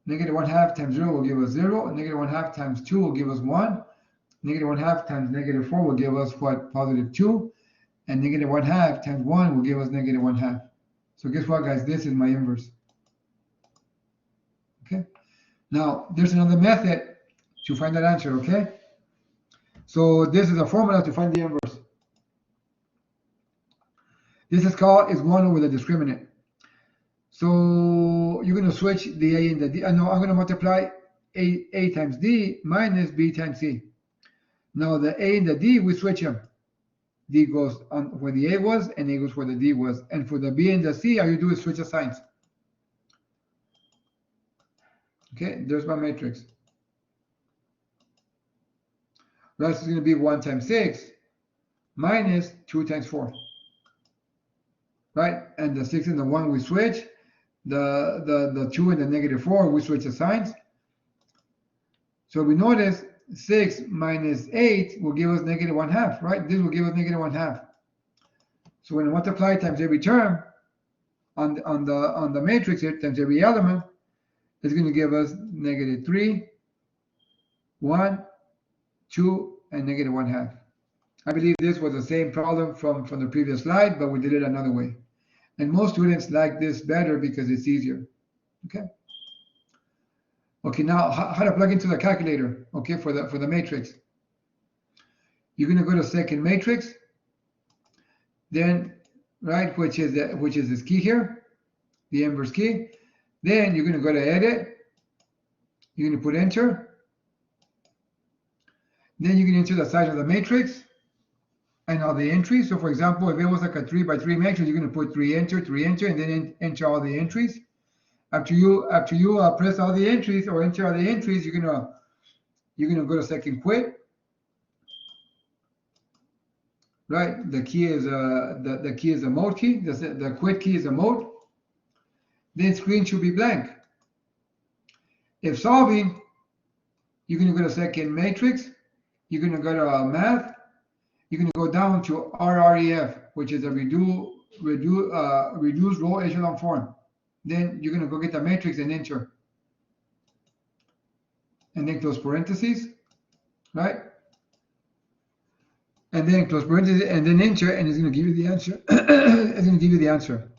S1: negative 1/2 times 0 will give us 0. Negative 1/2 times 2 will give us 1. Negative 1/2 times negative 4 will give us what? Positive 2. And negative 1/2 times 1 will give us negative 1/2. So guess what, guys? This is my inverse. Okay. Now, there's another method to find that answer, okay? So this is a formula to find the inverse. This is called is 1 over the discriminant. So you're going to switch the A and the D. No, I'm going to multiply A times D minus B times C. Now the A and the D, we switch them. D goes on where the A was, and A goes where the D was. And for the B and the C, all you do is switch the signs. Okay, there's my matrix. That's going to be 1 times 6 minus 2 times 4. Right? And the 6 and the 1 we switch. The 2 and the negative 4, we switch the signs. So we notice 6 minus 8 will give us negative 1/2, right? This will give us negative 1/2. So when I multiply times every term on the matrix here times every element, it's going to give us negative 3, 1, 2, and negative 1/2. I believe this was the same problem from the previous slide, but we did it another way. And most students like this better because it's easier. Okay. Okay, now how to plug into the calculator, okay, for the matrix. You're going to go to second matrix, then, right, which is this key here, the inverse key. Then you're going to go to edit. You're going to put enter. Then you can enter the size of the matrix and all the entries. So for example, if it was like a 3 by 3 matrix, you're going to put 3 enter, and then enter all the entries. After you press all the entries or enter all the entries, you're gonna go to second quit. Right, the key is the key is a mode key. The quit key is a mode. Then screen should be blank. If solving, you're gonna go to second matrix. You're gonna go to math. You're gonna go down to RREF, which is a reduced row echelon form. Then you're going to go get the matrix and enter. And then close parentheses, right? And then close parentheses and then enter, and it's going to give you the answer. It's going to give you the answer.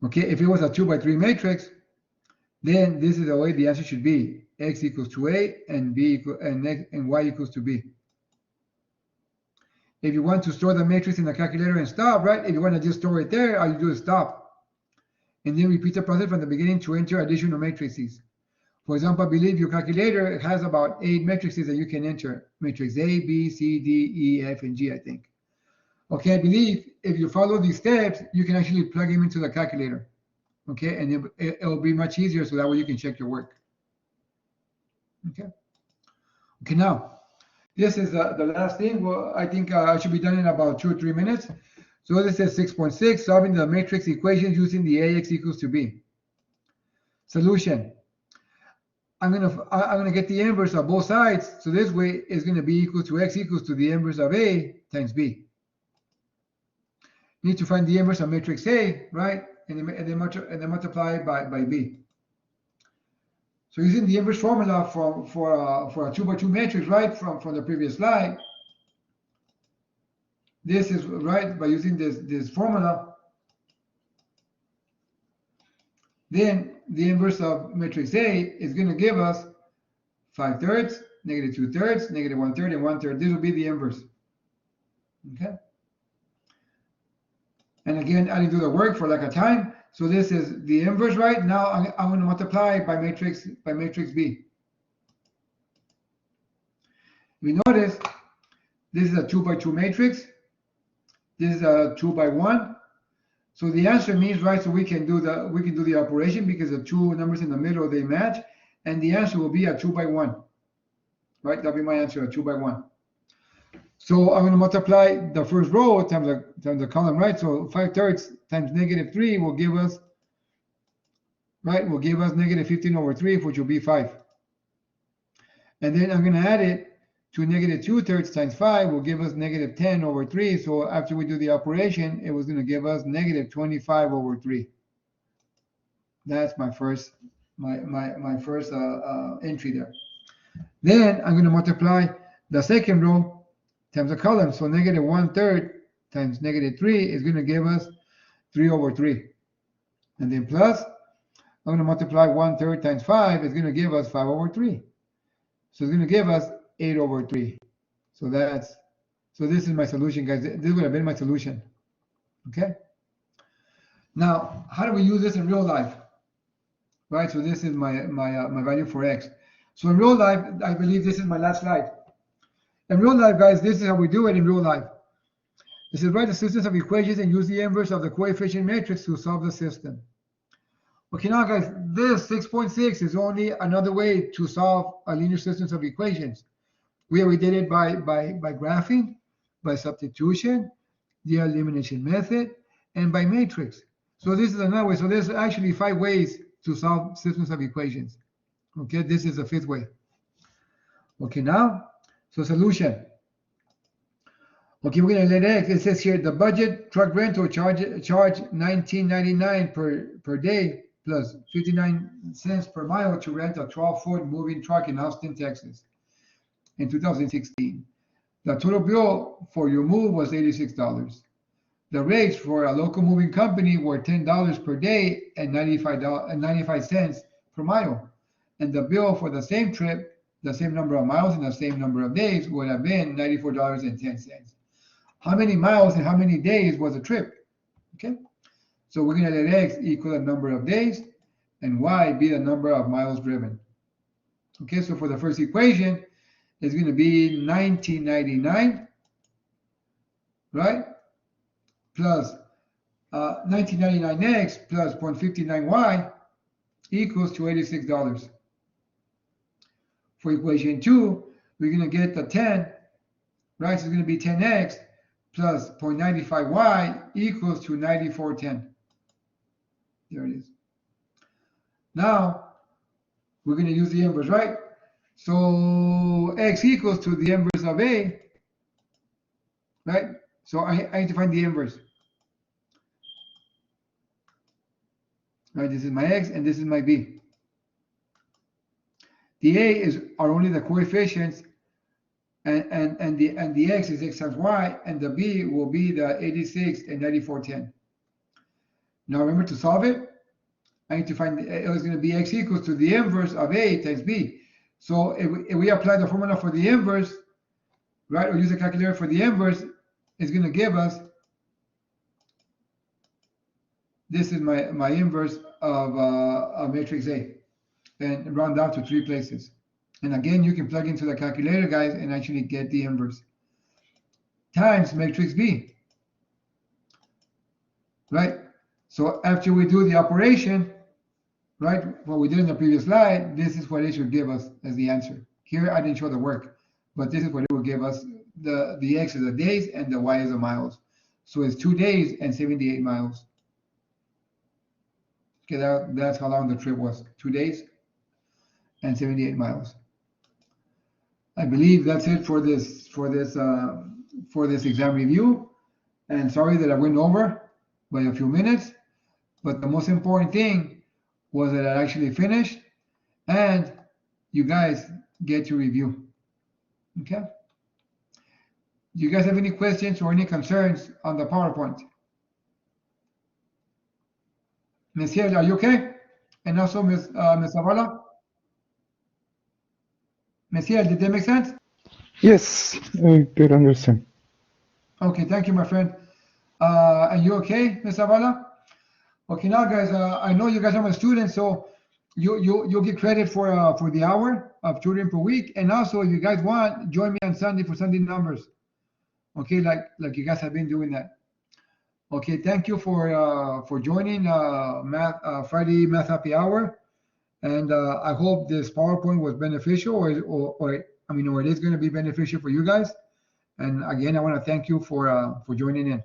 S1: Okay, if it was a 2 by 3 matrix, then this is the way the answer should be. X equals to A and B and Y equals to B. If you want to store the matrix in the calculator and stop, right? If you want to just store it there, all you do is stop. And then repeat the process from the beginning to enter additional matrices. For example, I believe your calculator has about 8 matrices that you can enter. Matrix A, B, C, D, E, F, and G, I think. Okay, I believe if you follow these steps, you can actually plug them into the calculator. Okay, and it'll be much easier so that way you can check your work. Okay. Okay, now. This is the last thing. Well, I think I should be done in about 2 or 3 minutes. So this is 6.6, solving the matrix equations using the AX equals to B. Solution. I'm gonna get the inverse of both sides. So this way is going to be equal to X equals to the inverse of A times B. You need to find the inverse of matrix A, right? And then multiply by B. So using the inverse formula for a 2 by 2 matrix, right, from the previous slide, this is right by using this formula. Then the inverse of matrix A is going to give us 5/3, negative 2/3, negative 1/3, and 1/3. This will be the inverse. Okay. And again, I didn't do the work for lack of time. So this is the inverse, right? Now I'm going to multiply by matrix B. We notice this is a 2 by 2 matrix. This is a 2 by 1. So the answer means, right, so we can do the operation because the two numbers in the middle, they match, and the answer will be a 2 by 1. Right? That'll be my answer, a 2 by 1. So I'm going to multiply the first row times the column, right? So 5/3 times negative 3 will give us, right, will give us negative 15/3, which will be 5. And then I'm going to add it to negative 2/3 times 5 will give us negative 10/3. So after we do the operation, it was going to give us negative 25/3. That's my first entry there. Then I'm going to multiply the second row times the column. So negative 1/3 times negative 3 is going to give us 3 over 3. And then plus, I'm going to multiply 1/3 times 5 is going to give us 5 over 3. So it's going to give us 8 over 3. So this is my solution, guys. This would have been my solution. Okay. Now, how do we use this in real life? Right. So this is my value for x. So in real life, I believe this is my last slide. In real life, guys, this is how we do it in real life. This is write the systems of equations and use the inverse of the coefficient matrix to solve the system. Okay, now guys, this 6.6 is only another way to solve a linear systems of equations. We already did it by graphing, by substitution, the elimination method, and by matrix. So this is another way. So there's actually 5 ways to solve systems of equations. Okay, this is the 5th way. Okay, now, so solution. Okay, we're going to let x. It says here the budget truck rental charge $19.99 per day plus 59 cents per mile to rent a 12-foot moving truck in Austin, Texas in 2016. The total bill for your move was $86. The rates for a local moving company were $10 per day and 95 cents per mile. And the bill for the same trip, the same number of miles and the same number of days would have been $94.10. How many miles and how many days was the trip? Okay. So we're going to let x equal the number of days and y be the number of miles driven. Okay, so for the first equation, it's going to be 1999, right? Plus 1999x plus 0.59y equals to $86. For equation 2, we're going to get the 10, right? So it's going to be 10x plus 0.95y equals to 94.10. There it is. Now, we're going to use the inverse, right? So x equals to the inverse of a, right? So I need to find the inverse. Right, this is my x and this is my b. The a are only the coefficients, and the x is x times y, and the b will be the 86 and 94.10. Now remember, to solve it, I need to find it was going to be x equals to the inverse of a times b. So if we apply the formula for the inverse, right, or use a calculator for the inverse, it's going to give us, this is my inverse of matrix A, and round down to 3 places. And again, you can plug into the calculator, guys, and actually get the inverse. Times matrix B, right? So after we do the operation, right, what we did in the previous slide, this is what it should give us as the answer. Here, I didn't show the work, but this is what it will give us. The x is the days and the y is the miles. So it's 2 days and 78 miles. Okay, that's how long the trip was, 2 days and 78 miles. I believe that's it for this exam review. And sorry that I went over by a few minutes, but the most important thing was that I actually finished and you guys get to review. Okay? Do you guys have any questions or any concerns on the PowerPoint? Ms. Hill, are you okay? And also Ms. Zavala? Ms. Hill, did that make sense?
S2: Yes, I could understand.
S1: Okay, thank you, my friend. And you okay, Ms. Zavala? Okay, now guys, I know you guys are my students, so you'll get credit for the hour of tutoring per week. And also, if you guys want, join me on Sunday for Sunday numbers. Okay, like you guys have been doing that. Okay, thank you for joining Friday Math Happy Hour, and I hope this PowerPoint was beneficial, or it is going to be beneficial for you guys. And again, I want to thank you for joining in.